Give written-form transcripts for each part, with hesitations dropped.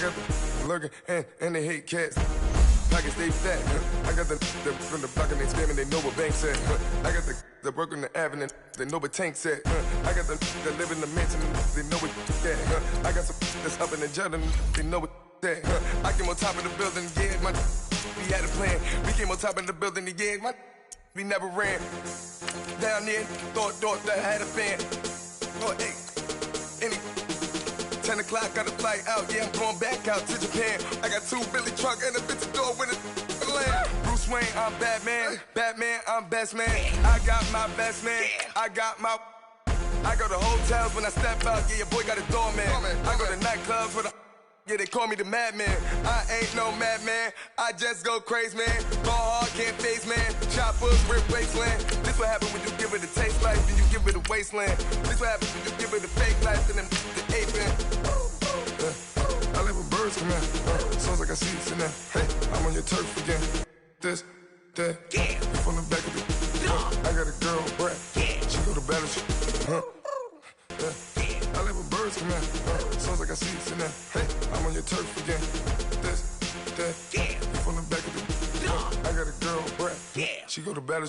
got the lurking and they hate cats. Pockets stay fat. I got the from the block and they scamming, they know what banks at. I got the work on the avenue, they know what tanks at. I got the that live in the mansion, they know what that. I got some that's up in the jet and they know what that. I came on top of the building, yeah, we had a plan. We came on top of the building, yeah, we never ran. Down there, thought that I had a fan. Oh, hey, 10 o'clock, got a flight out, yeah, I'm going back out to Japan. I got 2 Billy truck and a bitch door with a land. Bruce Wayne, I'm Batman. Batman, I'm best man. I got my best man. I go to hotels when I step out, yeah, your boy got a doorman. I go to nightclubs with yeah, they call me the madman. I ain't no madman, I just go crazy, man. Ball hard, can't face, man. Choppers, rip wasteland. This what happen when you give it a taste life, then you give it a wasteland. This what happens when you give it a fake life, then the aping. I live with birds come in. Sounds like I see it in there. Hey, I'm on your turf again. This, that, yeah. From the back of the I got a girl, Brad. Yeah. She go to battle. I live with birds come in. Sounds like I see it in there. Hey, I'm on your turf again. This, that, yeah. From the back of the I got a girl, Brad. Yeah. She go to battle.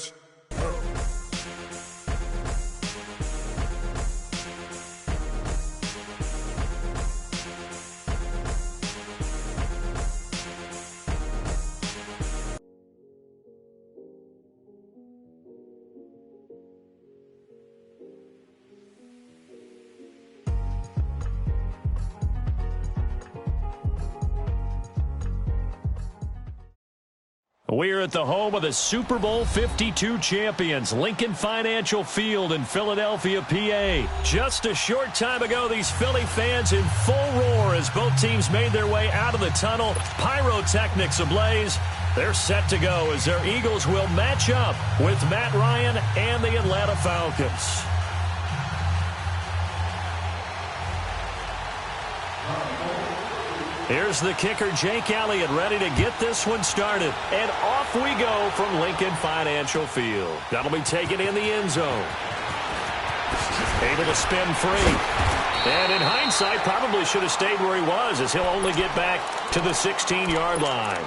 We're at the home of the Super Bowl 52 champions, Lincoln Financial Field in Philadelphia, PA. Just a short time ago, these Philly fans in full roar as both teams made their way out of the tunnel. Pyrotechnics ablaze. They're set to go as their Eagles will match up with Matt Ryan and the Atlanta Falcons. Here's the kicker, Jake Elliott, ready to get this one started. And off we go from Lincoln Financial Field. That'll be taken in the end zone. Able to spin free. And in hindsight, probably should have stayed where he was, as he'll only get back to the 16-yard line.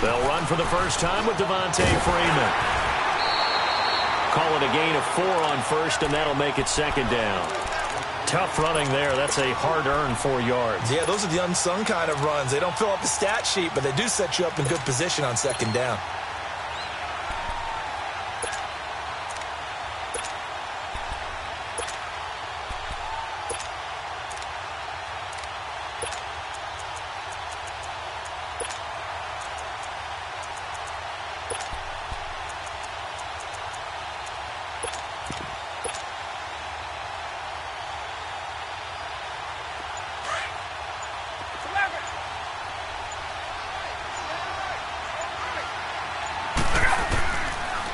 They'll run for the first time with Devontae Freeman. Call it a gain of 4 on first, and that'll make it second down. Tough running there. That's a hard-earned 4 yards. Yeah, those are the unsung kind of runs. They don't fill up the stat sheet, but they do set you up in good position on second down.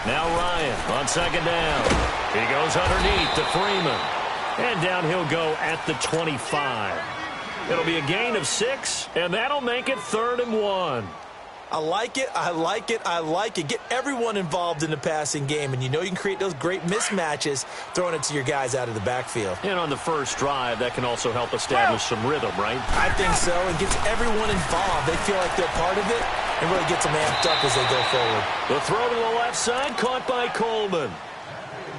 Now Ryan on second down. He goes underneath to Freeman. And down he'll go at the 25. It'll be a gain of 6, and that'll make it 3rd and 1. I like it, I like it, I like it. Get everyone involved in the passing game, and you know you can create those great mismatches throwing it to your guys out of the backfield. And on the first drive, that can also help establish some rhythm, right? I think so, and gets everyone involved. They feel like they're part of it, and really gets them amped up as they go forward. The throw to the left side, caught by Coleman.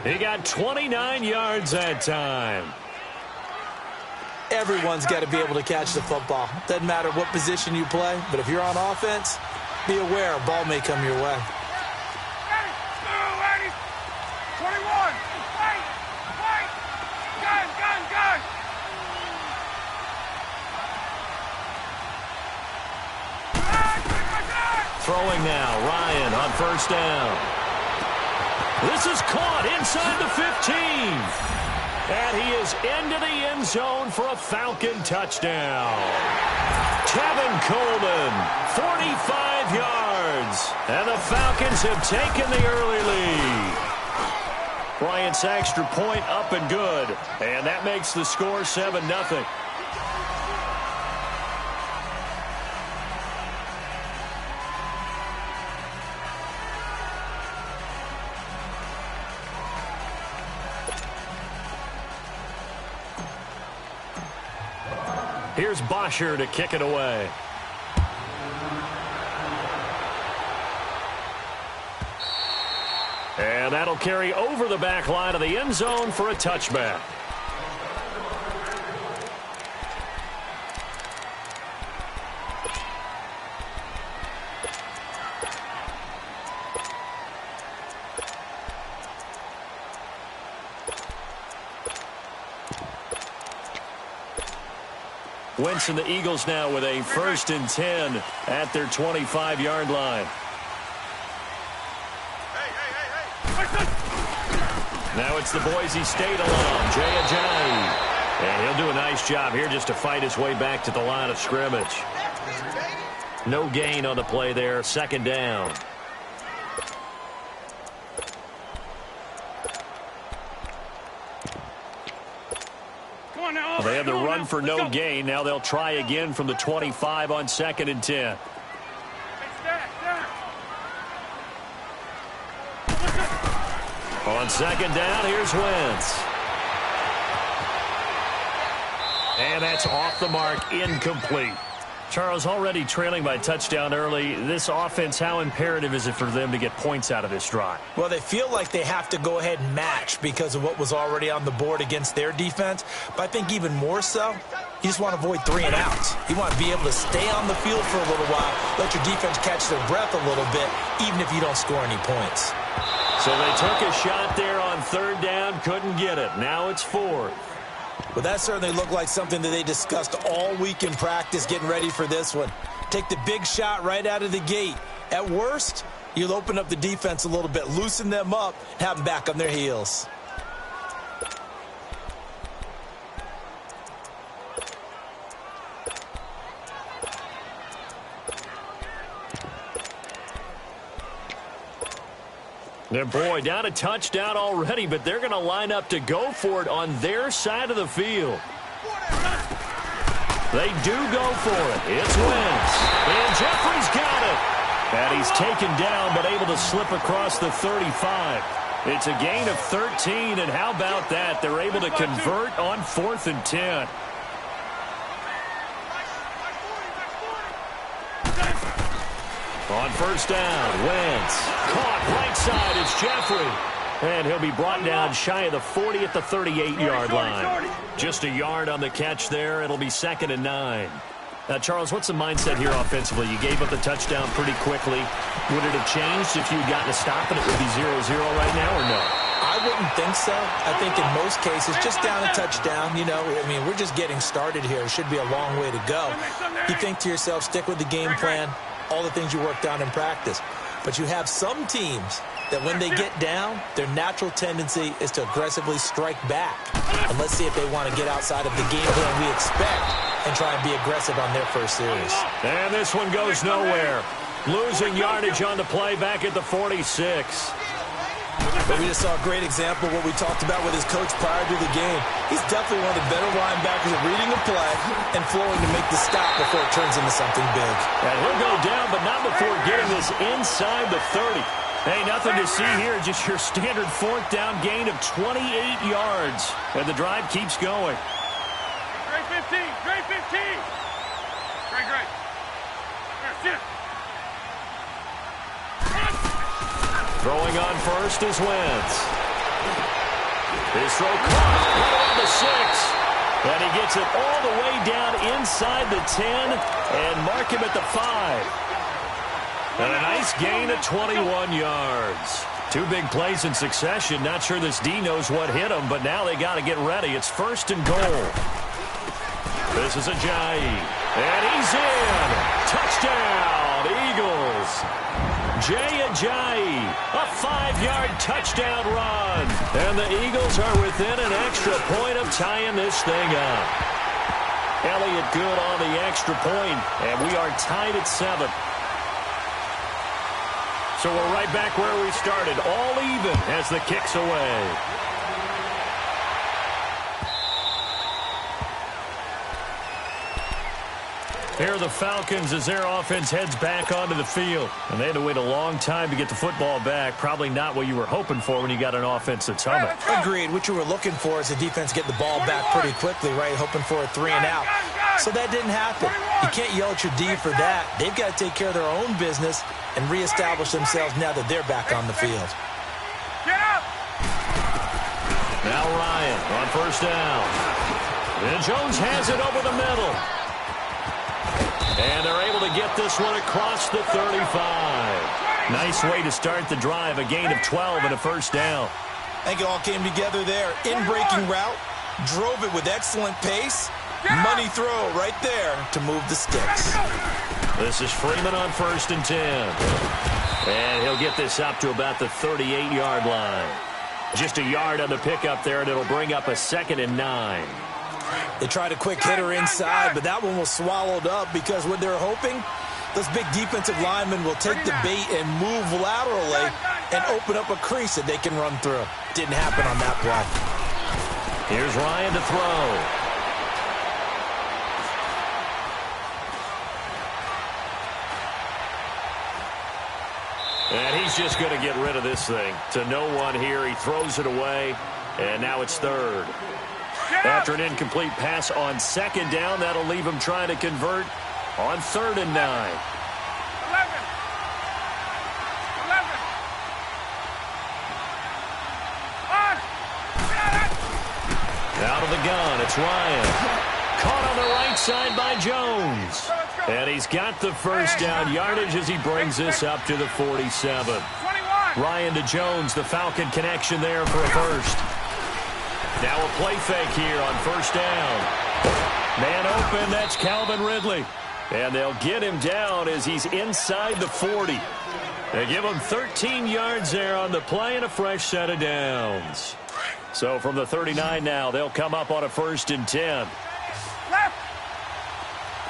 He got 29 yards that time. Everyone's got to be able to catch the football. Doesn't matter what position you play, but if you're on offense, be aware a ball may come your way. 21, wait, gun. Throwing now, Ryan on first down. This is caught inside the 15. And he is into the end zone for a Falcon touchdown. Tevin Coleman, 45 yards. And the Falcons have taken the early lead. Bryant's extra point up and good. And that makes the score 7-0. Here's Bosher to kick it away. And that'll carry over the back line of the end zone for a touchback. Wentz and the Eagles now with a 1st and 10 at their 25-yard line. Now it's the Boise State alum, Jay Ajayi. And he'll do a nice job here just to fight his way back to the line of scrimmage. No gain on the play there, 2nd down. They had the run for no gain. Now they'll try again from the 25 on 2nd and 10. On 2nd down, here's Wentz. And that's off the mark, incomplete. Charles, already trailing by touchdown early. This offense, how imperative is it for them to get points out of this drive? Well, they feel like they have to go ahead and match because of what was already on the board against their defense. But I think even more so, you just want to avoid 3 and outs. You want to be able to stay on the field for a little while, let your defense catch their breath a little bit, even if you don't score any points. So they took a shot there on 3rd down, couldn't get it. Now it's 4th. But that certainly looked like something that they discussed all week in practice getting ready for this one. Take the big shot right out of the gate. At worst, you'll open up the defense a little bit, loosen them up, and have them back on their heels. And boy, down a touchdown already, but they're going to line up to go for it on their side of the field. They do go for it. It's Wentz. And Jeffrey's got it. And he's taken down, but able to slip across the 35. It's a gain of 13, and how about that? They're able to convert on 4th and 10. On 1st down, Wentz. Caught right side, it's Jeffrey. And he'll be brought down shy of the 40 at the 38-yard line. Just a yard on the catch there. It'll be 2nd and 9. Now, Charles, what's the mindset here offensively? You gave up the touchdown pretty quickly. Would it have changed if you had gotten a stop and it would be 0-0 right now, or no? I wouldn't think so. I think in most cases, just down a touchdown, you know, I mean, we're just getting started here. It should be a long way to go. You think to yourself, stick with the game plan, all the things you worked on in practice. But you have some teams that when they get down, their natural tendency is to aggressively strike back. And let's see if they want to get outside of the game plan we expect and try and be aggressive on their first series. And this one goes nowhere. Losing yardage on the play back at the 46. But we just saw a great example of what we talked about with his coach prior to the game. He's definitely one of the better linebackers at reading a play and flowing to make the stop before it turns into something big. And he'll go down, but not before getting this inside the 30. Hey, nothing to see here, just your standard 4th down gain of 28 yards. And the drive keeps going. Great 15, great 15. Great. Here, sit. Throwing on first is Wentz. His throw caught right around the 6. And he gets it all the way down inside the 10 and mark him at the 5. And a nice gain of 21 yards. 2 big plays in succession. Not sure this D knows what hit him, but now they got to get ready. It's 1st and goal. This is Ajayi. And he's in. Touchdown, Eagles. Jay Ajayi, a 5-yard touchdown run. And the Eagles are within an extra point of tying this thing up. Elliott good on the extra point, and we are tied at 7. So we're right back where we started, all even as the kick's away. Here are the Falcons as their offense heads back onto the field. And they had to wait a long time to get the football back. Probably not what you were hoping for when you got an offense that's humming. Agreed. What you were looking for is the defense get the ball back pretty quickly, right? Hoping for a 3-and-out. So that didn't happen. You can't yell at your D for that. They've got to take care of their own business and reestablish themselves now that they're back on the field. Now Ryan on first down. And Jones has it over the middle. And they're able to get this one across the 35. Nice way to start the drive, a gain of 12 and a first down. I think it all came together there. In-breaking route, drove it with excellent pace. Money throw right there to move the sticks. This is Freeman on first and 10. And he'll get this up to about the 38-yard line. Just a yard on the pickup there, and it'll bring up a 2nd and 9. They tried a quick hitter inside, but that one was swallowed up because what they're hoping, those big defensive linemen will take the bait and move laterally and open up a crease that they can run through. Didn't happen on that play. Here's Ryan to throw. And he's just going to get rid of this thing. To no one here. He throws it away, and now it's 3rd. After an incomplete pass on 2nd down, that'll leave him trying to convert on 3rd and 9. 11. Out of the gun, it's Ryan. Caught on the right side by Jones. And he's got the first down yardage as he brings this up to the 47. Ryan to Jones, the Falcon connection there for a first. Now a play fake here on first down. Man open, that's Calvin Ridley. And they'll get him down as he's inside the 40. They give him 13 yards there on the play and a fresh set of downs. So from the 39 now, they'll come up on a 1st and 10. Left.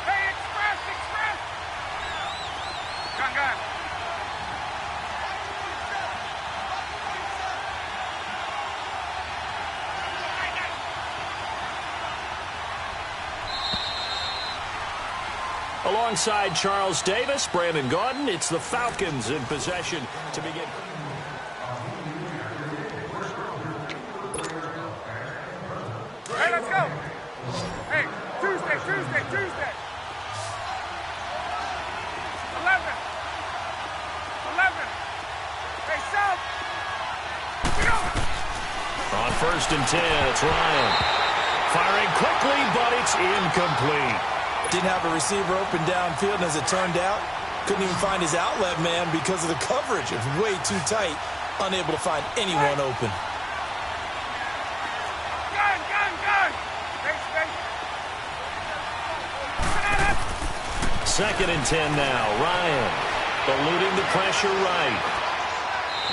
Hey, express. Gun. Alongside Charles Davis, Brandon Gaudin, it's the Falcons in possession to begin. Hey, let's go. Hey, Tuesday. 11. Hey, South. On 1st and 10, it's Ryan. Firing quickly, but it's incomplete. Didn't have a receiver open downfield, and as it turned out, couldn't even find his outlet man because of the coverage. It was way too tight, unable to find anyone open. Gun. Second and 10 now. Ryan eluding the pressure right.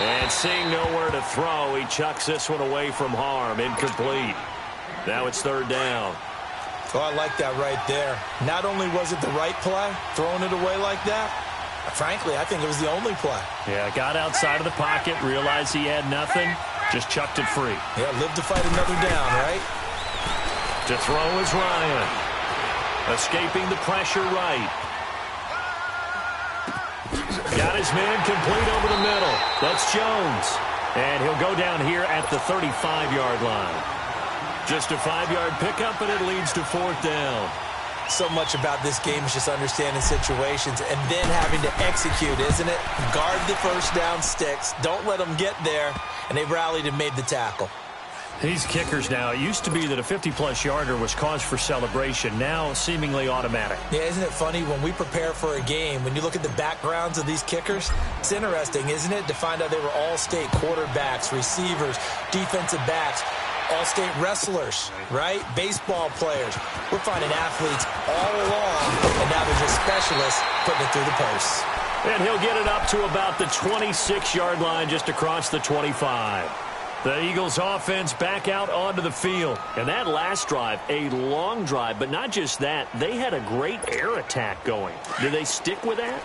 And seeing nowhere to throw, he chucks this one away from harm. Incomplete. Now it's 3rd down. Oh, I like that right there. Not only was it the right play, throwing it away like that, frankly, I think it was the only play. Yeah, got outside of the pocket, realized he had nothing, just chucked it free. Yeah, live to fight another down, right? To throw is Ryan. Escaping the pressure right. Got his man complete over the middle. That's Jones. And he'll go down here at the 35-yard line. Just a 5-yard pickup, and it leads to 4th down. So much about this game is just understanding situations and then having to execute, isn't it? Guard the first down sticks. Don't let them get there. And they rallied and made the tackle. These kickers now, it used to be that a 50-plus yarder was cause for celebration. Now, seemingly automatic. Yeah, isn't it funny? When we prepare for a game, when you look at the backgrounds of these kickers, it's interesting, isn't it, to find out they were all-state quarterbacks, receivers, defensive backs, all-state wrestlers, right? Baseball players. We're finding athletes all along, and now they're just specialists putting it through the posts. And he'll get it up to about the 26-yard line just across the 25. The Eagles offense back out onto the field. And that last drive, a long drive, but not just that, they had a great air attack going. Do they stick with that?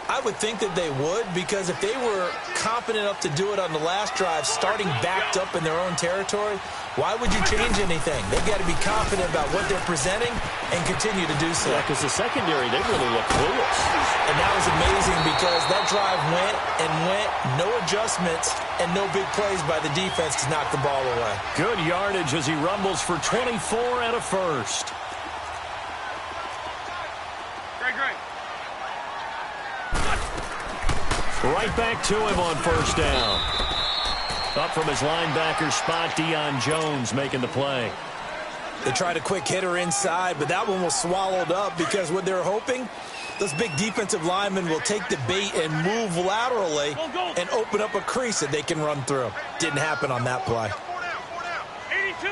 I would think that they would, because if they were confident enough to do it on the last drive, starting backed up in their own territory, why would you change anything? They've got to be confident about what they're presenting and continue to do so. Yeah, because the secondary, they really look clueless. And that was amazing because that drive went and went, no adjustments, and no big plays by the defense to knock the ball away. Good yardage as he rumbles for 24 and a first. Great. Right back to him on first down. Up from his linebacker spot, Deion Jones making the play. They tried a quick hitter inside, but that one was swallowed up because what they're hoping, those big defensive linemen will take the bait and move laterally and open up a crease that they can run through. Didn't happen on that play. 82.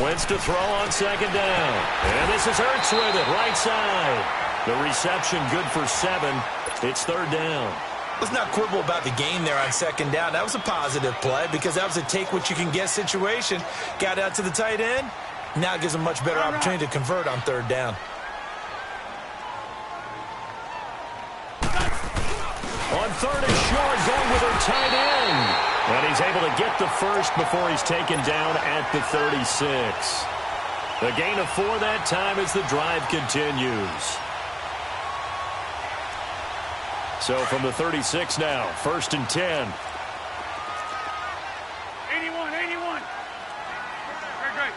Wentz to throw on second down. And this is Ertz with it, right side. The reception good for 7. It's third down. Let's not quibble about the gain there on second down. That was a positive play because that was a take-what-you-can-get situation. Got out to the tight end. Now it gives them much better opportunity to convert on third down. On third and short, going with her tight end. And he's able to get the first before he's taken down at the 36. The gain of 4 that time as the drive continues. So from the 36 now, first and 10. 81. Great.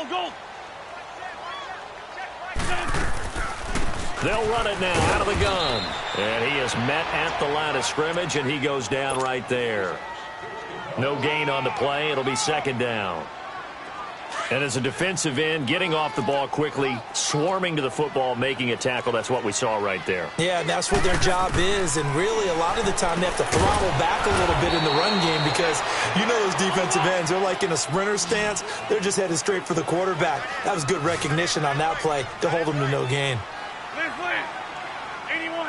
Goal. They'll run it now out of the gun. And he is met at the line of scrimmage, and he goes down right there. No gain on the play. It'll be second down. And as a defensive end, getting off the ball quickly, swarming to the football, making a tackle, that's what we saw right there. Yeah, and that's what their job is. And really, a lot of the time, they have to throttle back a little bit in the run game because you know those defensive ends, they're like in a sprinter stance. They're just headed straight for the quarterback. That was good recognition on that play to hold them to no gain. Liz. 81.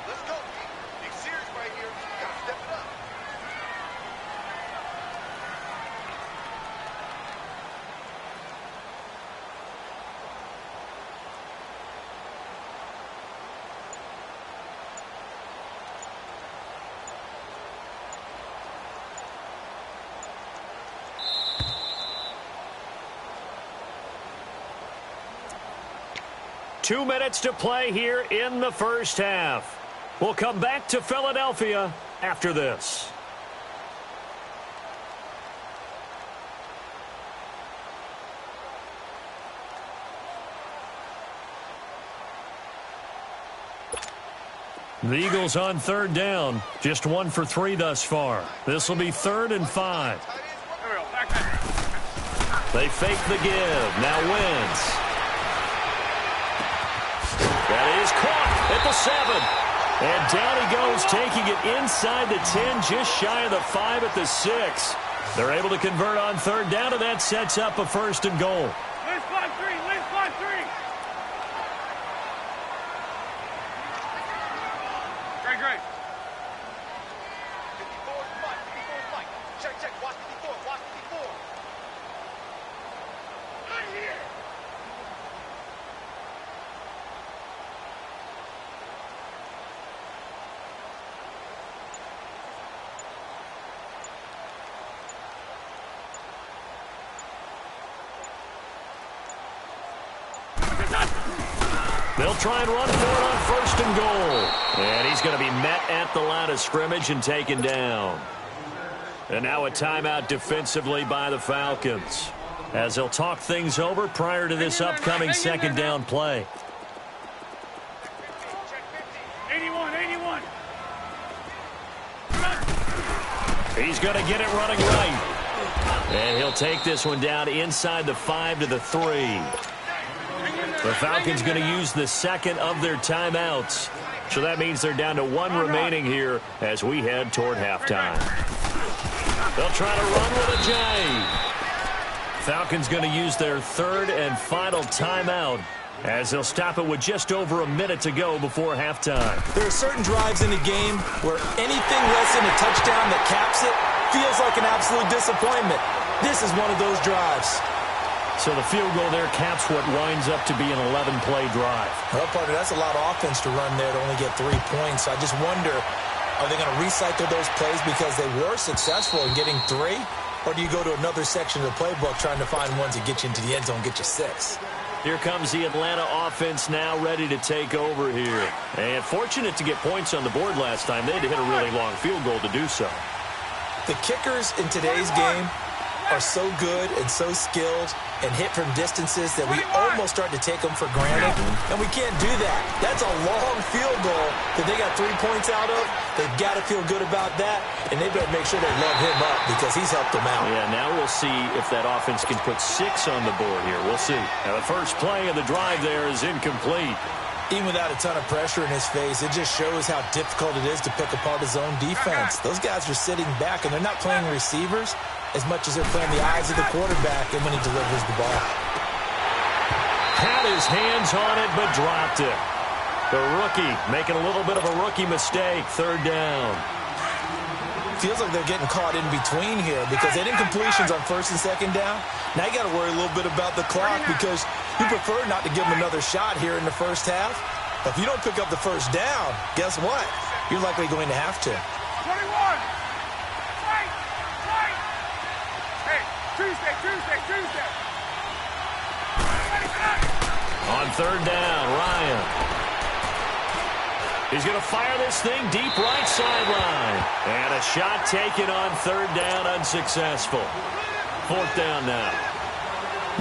Let's go. Big series right here. You gotta step it up. Two minutes to play here in the first half. We'll come back to Philadelphia after this. The Eagles on third down. Just 1 for 3 thus far. This will be 3rd and 5. There we go. Back. They fake the give. Now Wentz. That is caught at the 7. And down he goes, taking it inside the 10, just shy of the 5 at the 6. They're able to convert on third down, and that sets up a first and goal. Liz 5-3. Great. 54 is Mike. Check. Watch 54. Right here. They'll try and run for it on first and goal. And he's going to be met at the line of scrimmage and taken down. And now a timeout defensively by the Falcons, as they'll talk things over prior to this upcoming second down play. 81. He's going to get it running right. And he'll take this one down inside the 5 to the 3. The Falcons going to use the second of their timeouts. So that means they're down to 1 remaining here as we head toward halftime. They'll try to run with a J. Falcons going to use their third and final timeout as they'll stop it with just over a minute to go before halftime. There are certain drives in the game where anything less than a touchdown that caps it feels like an absolute disappointment. This is one of those drives. So the field goal there caps what winds up to be an 11-play drive. Well, partner, that's a lot of offense to run there to only get 3 points. So I just wonder, are they going to recycle those plays because they were successful in getting 3? Or do you go to another section of the playbook trying to find ones that get you into the end zone, get you 6? Here comes the Atlanta offense now ready to take over here. And fortunate to get points on the board last time. They had to hit a really long field goal to do so. The kickers in today's game are so good and so skilled and hit from distances that we almost start to take them for granted. And we can't do that. That's a long field goal that they got 3 points out of. They've got to feel good about that, and they better make sure they love him up because he's helped them out. Yeah, now we'll see if that offense can put 6 on the board here. We'll see. Now the first play of the drive there is incomplete. Even without a ton of pressure in his face, it just shows how difficult it is to pick apart his own defense. Those guys are sitting back, and they're not playing receivers as much as they're playing the eyes of the quarterback and when he delivers the ball. Had his hands on it, but dropped it. The rookie making a little bit of a rookie mistake. Third down. Feels like they're getting caught in between here because they had incompletions on first and second down. Now you got to worry a little bit about the clock because you prefer not to give them another shot here in the first half. But if you don't pick up the first down, guess what? You're likely going to have to. 21. Hey, Tuesday. On third down, Ryan. He's going to fire this thing deep right sideline. And a shot taken on third down, unsuccessful. Fourth down now.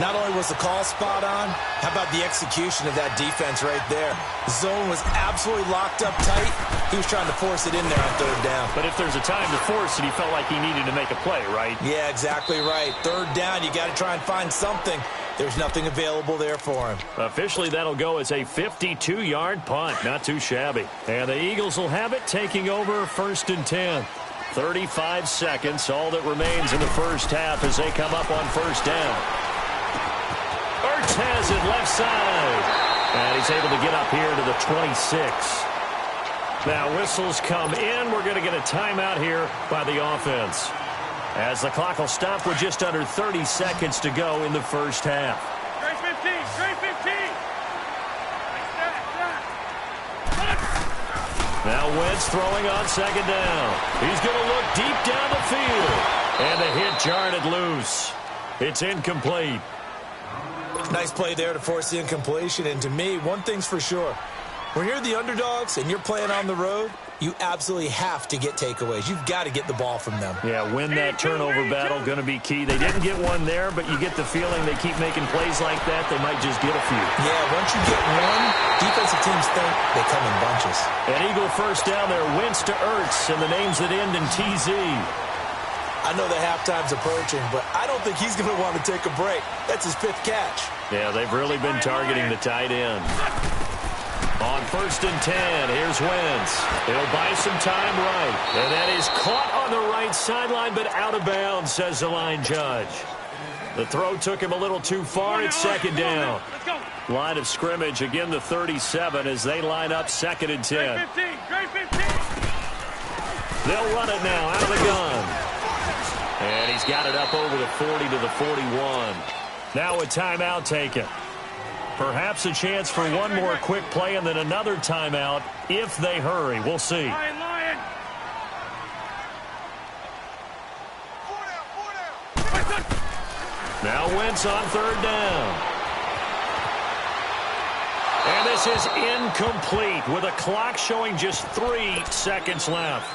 Not only was the call spot on, how about the execution of that defense right there? Zone was absolutely locked up tight. He was trying to force it in there on third down. But if there's a time to force it, he felt like he needed to make a play, right? Yeah, exactly right. Third down, you got to try and find something. There's nothing available there for him. Officially, that'll go as a 52-yard punt. Not too shabby. And the Eagles will have it, taking over first and 10. 35 seconds, all that remains in the first half as they come up on first down. Ertz has it left side. And he's able to get up here to the 26. Now whistles come in. We're going to get a timeout here by the offense, as the clock will stop with just under 30 seconds to go in the first half. Trey 15. Now Wentz throwing on second down. He's going to look deep down the field. And the hit jarred it loose. It's incomplete. Nice play there to force the incompletion. And to me, one thing's for sure. When you're the underdogs and you're playing on the road, you absolutely have to get takeaways. You've got to get the ball from them. Yeah, win that turnover battle, going to be key. They didn't get one there, but you get the feeling they keep making plays like that, they might just get a few. Yeah, once you get one, defensive teams think they come in bunches. An Eagle first down there, Wentz to Ertz, and the names that end in TZ. I know the halftime's approaching, but I don't think he's going to want to take a break. That's his 5th catch. Yeah, they've really been targeting the tight end. On first and 10, here's Wentz. He'll buy some time right. And that is caught on the right sideline, but out of bounds, says the line judge. The throw took him a little too far. It's second down. Line of scrimmage, again the 37 as they line up second and 10. They'll run it now out of the gun. And he's got it up over the 40 to the 41. Now a timeout taken. Perhaps a chance for one more quick play and then another timeout if they hurry. We'll see. Lion. Now Wentz on third down. And this is incomplete with a clock showing just 3 seconds left.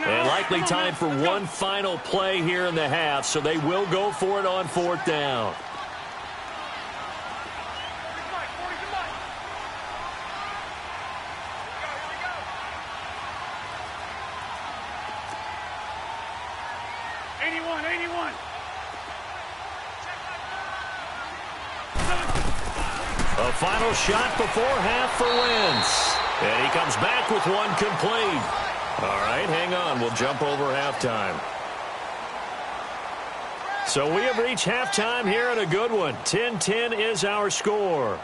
And likely time for one final play here in the half, so they will go for it on fourth down. A final shot before half for Wentz. And he comes back with one complete. All right, hang on. We'll jump over halftime. So we have reached halftime here in a good one. 10-10 is our score.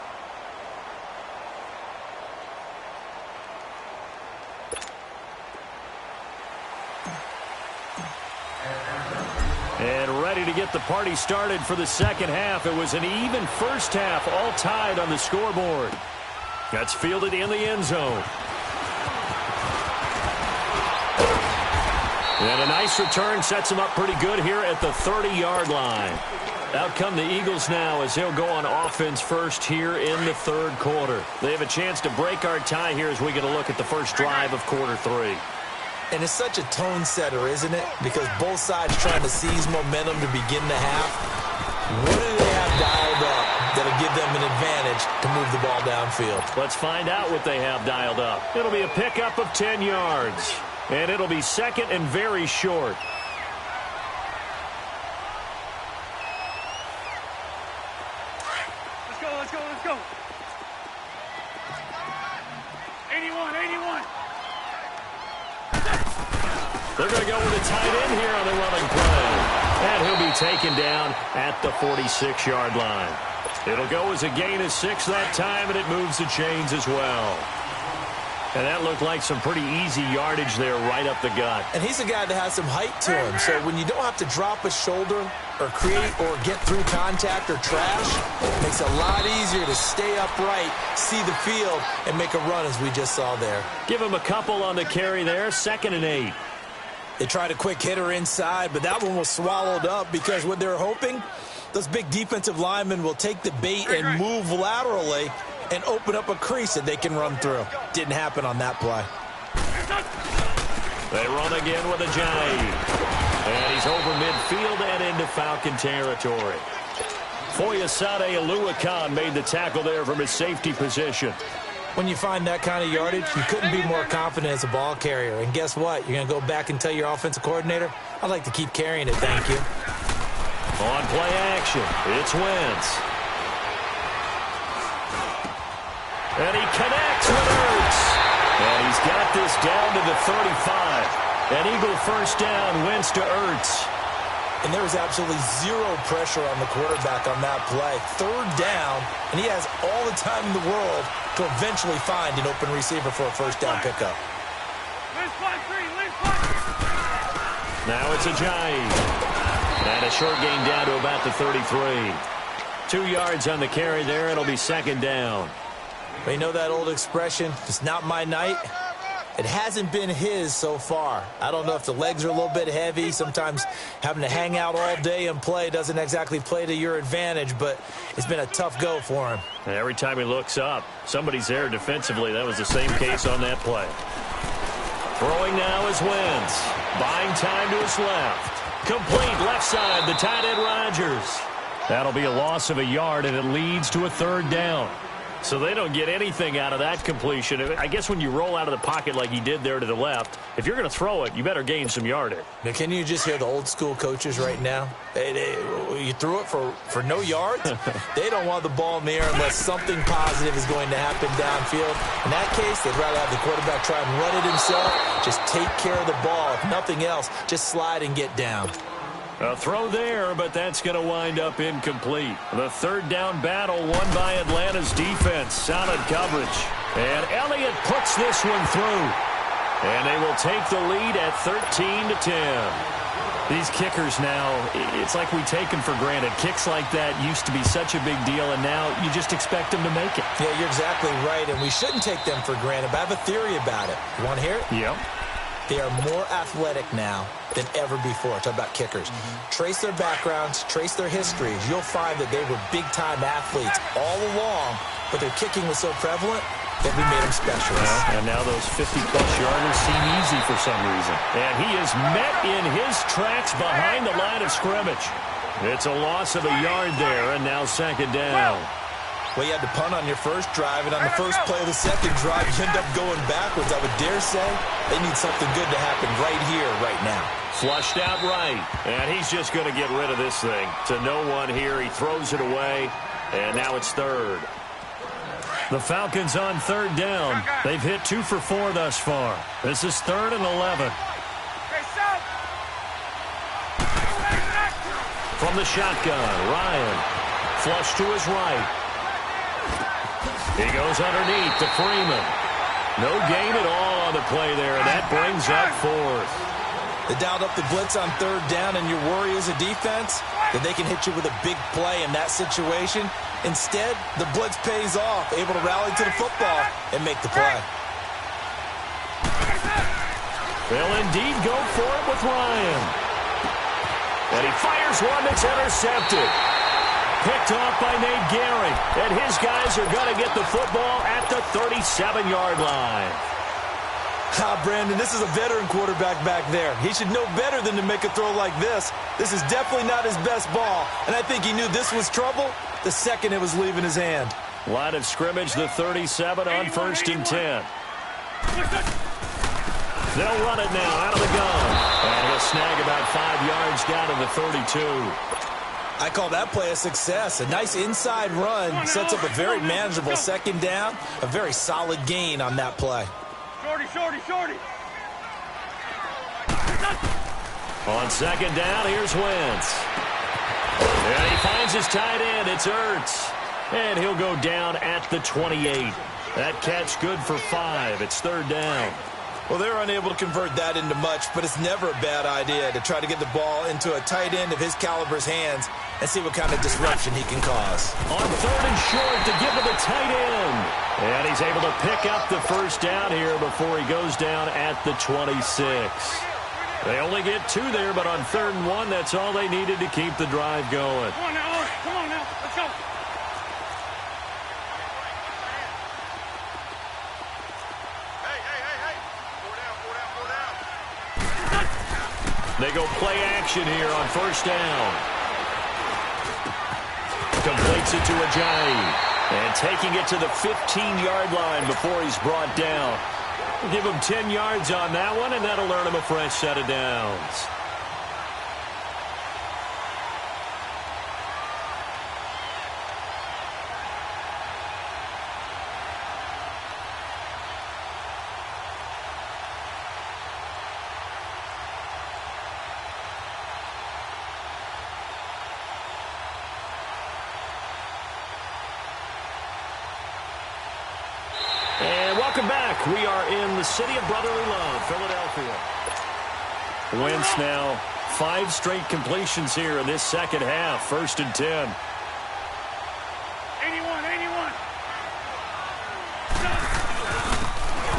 And ready to get the party started for the second half. It was an even first half, all tied on the scoreboard. That's fielded in the end zone. And a nice return sets him up pretty good here at the 30-yard line. Out come the Eagles now as they'll go on offense first here in the third quarter. They have a chance to break our tie here as we get a look at the first drive of quarter 3. And it's such a tone setter, isn't it? Because both sides trying to seize momentum to begin the half. What do they have dialed up that'll give them an advantage to move the ball downfield? Let's find out what they have dialed up. It'll be a pickup of 10 yards. And it'll be second and very short. Let's go, let's go, let's go. 81, 81. They're going to go with a tight end here on the running play. And he'll be taken down at the 46-yard line. It'll go as a gain of 6 that time, and it moves the chains as well. And that looked like some pretty easy yardage there right up the gut. And he's a guy that has some height to him. So when you don't have to drop a shoulder or create or get through contact or trash, it makes it a lot easier to stay upright, see the field, and make a run as we just saw there. Give him a couple on the carry there, 2nd and 8. They tried a quick hitter inside, but that one was swallowed up because what they're hoping, those big defensive linemen will take the bait and move laterally and open up a crease that they can run through. Didn't happen on that play. They run again with a jive. And he's over midfield and into Falcon territory. Foyesade Oluwakan made the tackle there from his safety position. When you find that kind of yardage, you couldn't be more confident as a ball carrier. And guess what? You're going to go back and tell your offensive coordinator, I'd like to keep carrying it, thank you. On play action, it's Wentz. And he connects with Ertz. And he's got this down to the 35. An Eagle first down, Wentz to Ertz. And there was absolutely zero pressure on the quarterback on that play. 3rd down, and he has all the time in the world to eventually find an open receiver for a first down pickup. Now it's a jive. And a short gain down to about the 33. 2 yards on the carry there. It'll be 2nd down. But you know that old expression, it's not my night? It hasn't been his so far. I don't know if the legs are a little bit heavy. Sometimes having to hang out all day and play doesn't exactly play to your advantage, but it's been a tough go for him. And every time he looks up, somebody's there defensively. That was the same case on that play. Throwing now is Wentz. Buying time to his left. Complete left side, the tight end Rodgers. That'll be a loss of a yard, and it leads to a 3rd down. So they don't get anything out of that completion. I guess when you roll out of the pocket like he did there to the left, if you're going to throw it, you better gain some yardage. Now, can you just hear the old school coaches right now? You threw it for no yards? They don't want the ball in the air unless something positive is going to happen downfield. In that case, they'd rather have the quarterback try and run it himself. Just take care of the ball. If nothing else, just slide and get down. A throw there, but that's going to wind up incomplete. The 3rd down battle won by Atlanta's defense. Solid coverage. And Elliott puts this one through. And they will take the lead at 13-10. These kickers now, it's like we take them for granted. Kicks like that used to be such a big deal, and now you just expect them to make it. Yeah, you're exactly right, and we shouldn't take them for granted. But I have a theory about it. You want to hear it? Yep. They are more athletic now than ever before. Talk about kickers. Trace their backgrounds, trace their histories. You'll find that they were big-time athletes all along, but their kicking was so prevalent that we made them specialists. And now those 50-plus yarders seem easy for some reason. And he is met in his tracks behind the line of scrimmage. It's a loss of a yard there, and now 2nd down. Well, you had to punt on your first drive, and on the first play of the second drive, you end up going backwards. I would dare say they need something good to happen right here, right now. Flushed out right, and he's just going to get rid of this thing. To no one here, he throws it away, and now it's 3rd. The Falcons on third down. They've hit 2 for 4 thus far. This is 3rd and 11. From the shotgun, Ryan. Flush to his right. He goes underneath to Freeman. No gain at all on the play there, and that brings up 4th. They dialed up the blitz on third down, and your worry as a defense that they can hit you with a big play in that situation. Instead, the blitz pays off, able to rally to the football and make the play. They'll indeed go for it with Ryan. And he fires one that's intercepted. Picked off by Nate Gehring. And his guys are going to get the football at the 37-yard line. Brandon, this is a veteran quarterback back there. He should know better than to make a throw like this. This is definitely not his best ball. And I think he knew this was trouble the second it was leaving his hand. Line of scrimmage, the 37 on 1st and 10. They'll run it now out of the gun. And he'll snag about 5 yards down to the 32. I call that play a success. A nice inside run sets up a very manageable second down. A very solid gain on that play. Shorty. On second down, here's Wentz. And he finds his tight end. It's Ertz. And he'll go down at the 28. That catch good for 5. It's 3rd down. Well, they're unable to convert that into much, but it's never a bad idea to try to get the ball into a tight end of his caliber's hands and see what kind of disruption he can cause. On 3rd and short to give to the tight end. And he's able to pick up the first down here before he goes down at the 26. They only get 2 there, but on 3rd and 1, that's all they needed to keep the drive going. Come on now, let's go. They go play action here on 1st down. Completes it to Ajayi. And taking it to the 15-yard line before he's brought down. We'll give him 10 yards on that one, and that'll earn him a fresh set of downs. Welcome back. We are in the city of brotherly love, Philadelphia. Wentz now 5 straight completions here in this second half. 1st and 10. 81.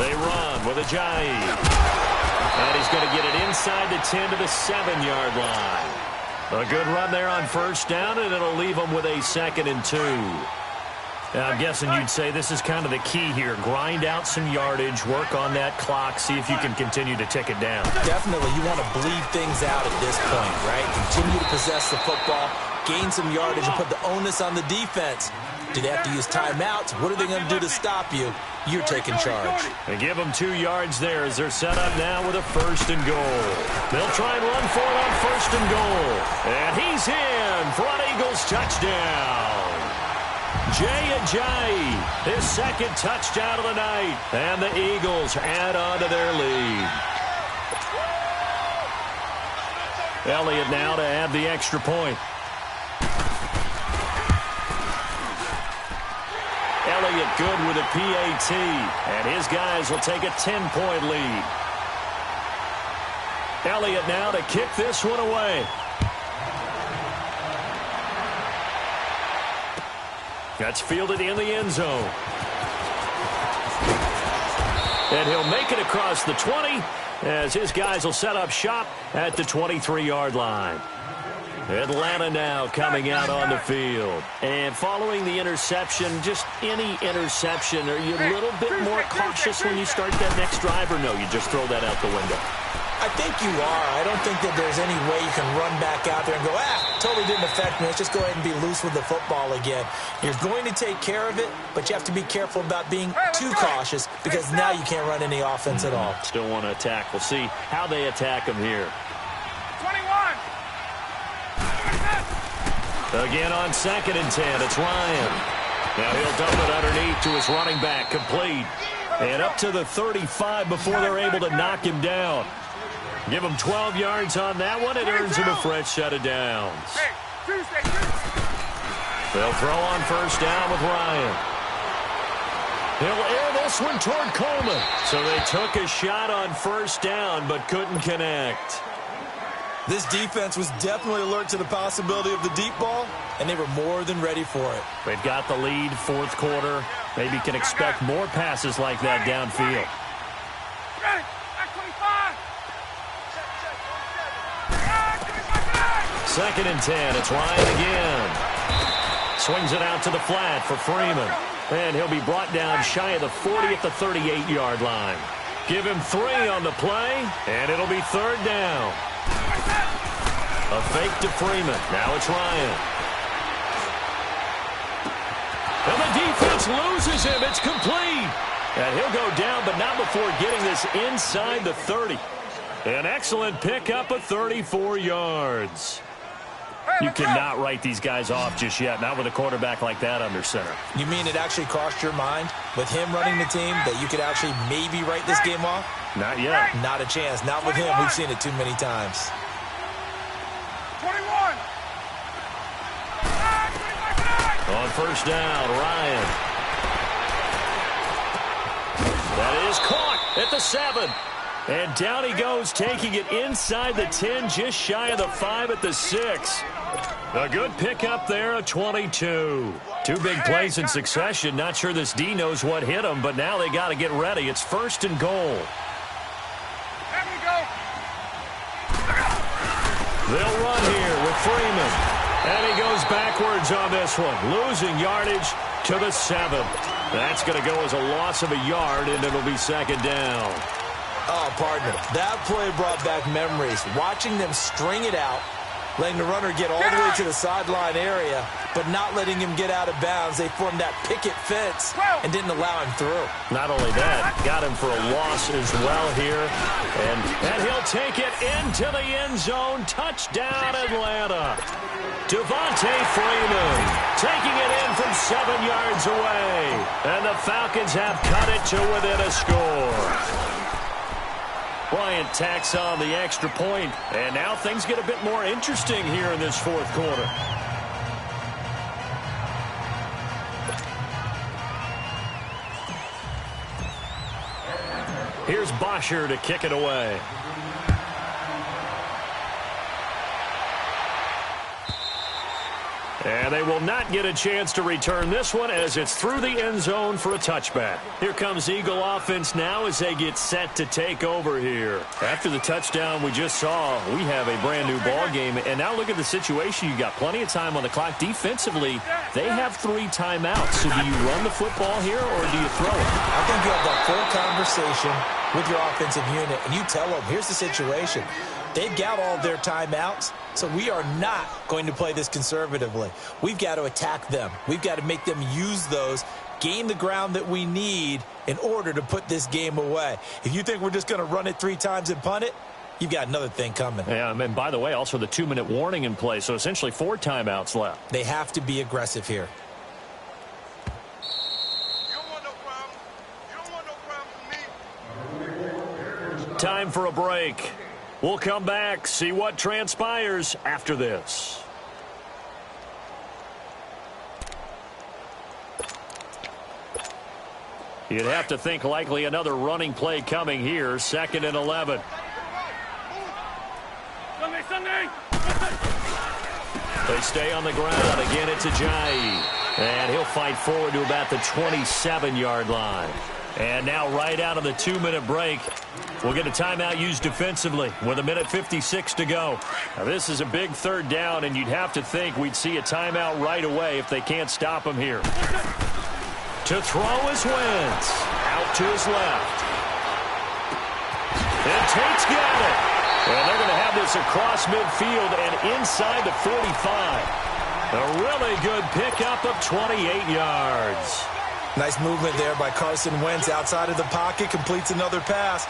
They run with Ajayi. And he's going to get it inside the 10 to the 7-yard line. A good run there on 1st down, and it'll leave them with a 2nd and 2. I'm guessing you'd say this is kind of the key here. Grind out some yardage, work on that clock, see if you can continue to tick it down. Definitely. You want to bleed things out at this point, right? Continue to possess the football, gain some yardage, and put the onus on the defense. Do they have to use timeouts? What are they going to do to stop you? You're taking charge. They give them 2 yards there as they're set up now with a 1st and goal. They'll try and run for it on 1st and goal. And he's in for an Eagles touchdown. Jay Ajayi, his 2nd touchdown of the night. And the Eagles add on to their lead. Elliott now to add the extra point. Elliott good with a PAT. And his guys will take a 10-point lead. Elliott now to kick this one away. That's fielded in the end zone. And he'll make it across the 20 as his guys will set up shop at the 23-yard line. Atlanta now coming out on the field. And following the interception, just any interception, are you a little bit more cautious when you start that next drive, or no, you just throw that out the window? I think you are. I don't think that there's any way you can run back out there and go, totally didn't affect me. Let's just go ahead and be loose with the football again. You're going to take care of it, but you have to be careful about being too cautious because now you can't run any offense at all. Still want to attack. We'll see how they attack him here. 21. Again on 2nd and 10. It's Ryan. Now he'll dump it underneath to his running back, complete. And up to the 35 before they're able to knock him down. Give him 12 yards on that one. It earns him a fresh set of downs. They'll throw on first down with Ryan. He'll air this one toward Coleman. So they took a shot on first down but couldn't connect. This defense was definitely alert to the possibility of the deep ball, and they were more than ready for it. They've got the lead, fourth quarter. Maybe can expect more passes like that downfield. Second and 10. It's Ryan again. Swings it out to the flat for Freeman. And he'll be brought down shy of the 40 at the 38-yard line. Give him 3 on the play, and it'll be third down. A fake to Freeman. Now it's Ryan. And the defense loses him. It's complete. And he'll go down, but not before getting this inside the 30. An excellent pickup of 34 yards. You cannot write these guys off just yet, not with a quarterback like that under center. You mean it actually crossed your mind with him running the team that you could actually maybe write this game off? Not yet. Not a chance. Not with him. We've seen it too many times. 21. On first down, Ryan. That is caught at the 7. And down he goes, taking it inside the 10, just shy of the 5 at the 6. A good pickup there, a 22. 2 big plays in succession. Not sure this D knows what hit him, but now they got to get ready. It's first and goal. They'll run here with Freeman. And he goes backwards on this one, losing yardage to the 7. That's going to go as a loss of a yard, and it'll be second down. Oh, partner, that play brought back memories. Watching them string it out, letting the runner get all the way to the sideline area, but not letting him get out of bounds. They formed that picket fence and didn't allow him through. Not only that, got him for a loss as well here. And he'll take it into the end zone. Touchdown, Atlanta. Devontae Freeman taking it in from 7 yards away. And the Falcons have cut it to within a score. Bryant tacks on the extra point, and now things get a bit more interesting here in this fourth quarter. Here's Bosher to kick it away. And they will not get a chance to return this one as it's through the end zone for a touchback. Here comes Eagle offense now as they get set to take over here. After the touchdown we just saw, we have a brand new ball game. And now look at the situation. You got plenty of time on the clock. Defensively, they have 3 timeouts. So do you run the football here or do you throw it? I think you have that full conversation with your offensive unit, and you tell them, here's the situation. They've got all their timeouts, so we are not going to play this conservatively. We've got to attack them. We've got to make them use those, gain the ground that we need in order to put this game away. If you think we're just going to run it 3 times and punt it, you've got another thing coming. Yeah, and by the way, also the 2-minute warning in play, so essentially 4 timeouts left. They have to be aggressive here. Time for a break. We'll come back, see what transpires after this. You'd have to think likely another running play coming here, 2nd and 11. Sunday. They stay on the ground. Again, it's Ajayi. And he'll fight forward to about the 27-yard line. And now right out of the 2-minute break, we'll get a timeout used defensively with 1:56 to go. Now, this is a big third down, and you'd have to think we'd see a timeout right away if they can't stop him here. To throw is Wentz. Out to his left. And Tate's got it. And they're going to have this across midfield and inside the 45. A really good pickup of 28 yards. Nice movement there by Carson Wentz outside of the pocket, completes another pass.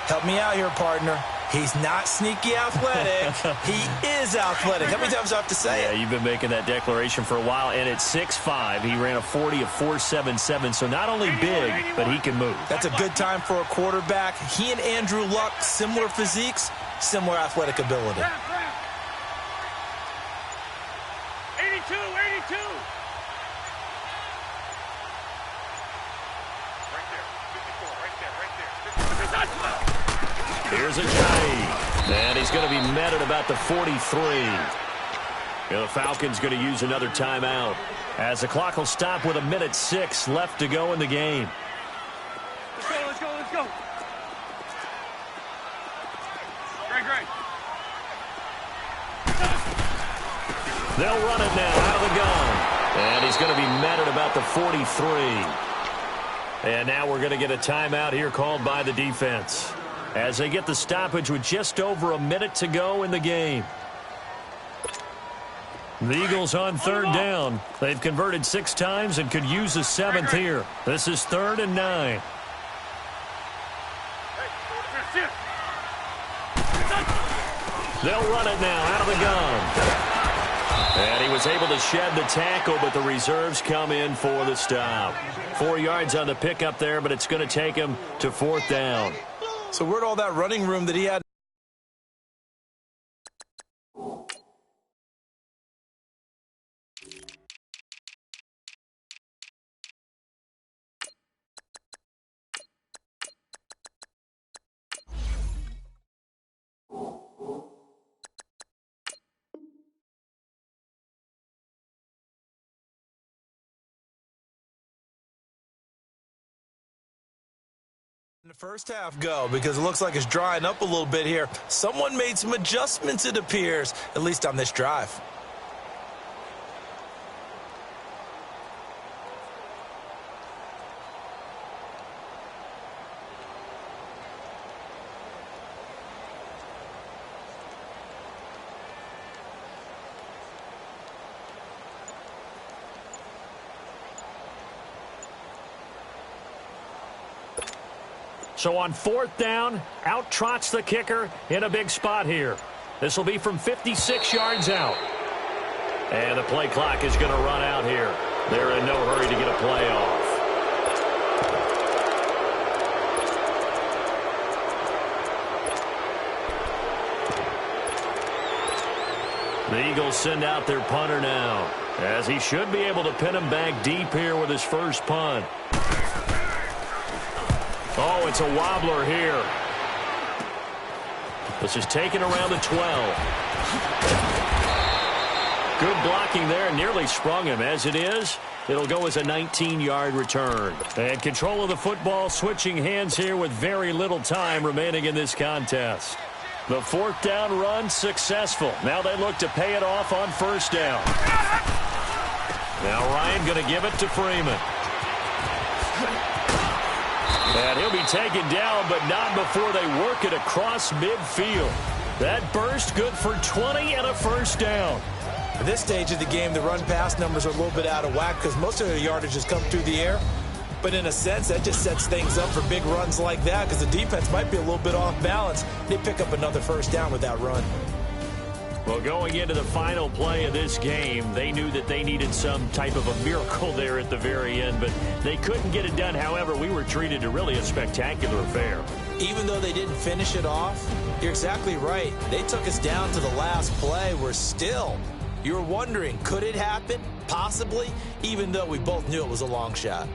Help me out here, partner. He's not sneaky athletic. He is athletic. How many times do I have to say it? Yeah, you've been making that declaration for a while, and at 6'5", he ran a 40 of 4.77, so not only big, but he can move. That's a good time for a quarterback. He and Andrew Luck, similar physiques, similar athletic ability. 82, 82. Here's a Jai, and he's going to be met at about the 43. The Falcons going to use another timeout as the clock will stop with 1:06 left to go in the game. Let's go, let's go, let's go. Great. They'll run it now out of the gun, and he's going to be met at about the 43. And now we're going to get a timeout here called by the defense as they get the stoppage with just over a minute to go in the game. The Eagles on third down. They've converted 6 times and could use a 7th here. This is 3rd and 9. They'll run it now out of the gun. And he was able to shed the tackle, but the reserves come in for the stop. 4 yards on the pickup there, but it's going to take him to 4th down. So where'd all that running room that he had? In the first half go, because it looks like it's drying up a little bit here. Someone made some adjustments, it appears, at least on this drive. So on 4th down, out trots the kicker in a big spot here. This will be from 56 yards out. And the play clock is going to run out here. They're in no hurry to get a play off. The Eagles send out their punter now, as he should be able to pin him back deep here with his first punt. Oh, it's a wobbler here. This is taken around the 12. Good blocking there, nearly sprung him. As it is, it'll go as a 19-yard return. And control of the football switching hands here with very little time remaining in this contest. The 4th down run successful. Now they look to pay it off on 1st down. Now Ryan going to give it to Freeman. And he'll be taken down, but not before they work it across midfield. That burst good for 20 and a 1st down. At this stage of the game, the run-pass numbers are a little bit out of whack because most of their yardage has come through the air. But in a sense, that just sets things up for big runs like that because the defense might be a little bit off balance. They pick up another 1st down with that run. Well, going into the final play of this game, they knew that they needed some type of a miracle there at the very end, but they couldn't get it done. However, we were treated to really a spectacular affair. Even though they didn't finish it off, you're exactly right. They took us down to the last play. We're still, you were wondering, could it happen? Possibly, even though we both knew it was a long shot.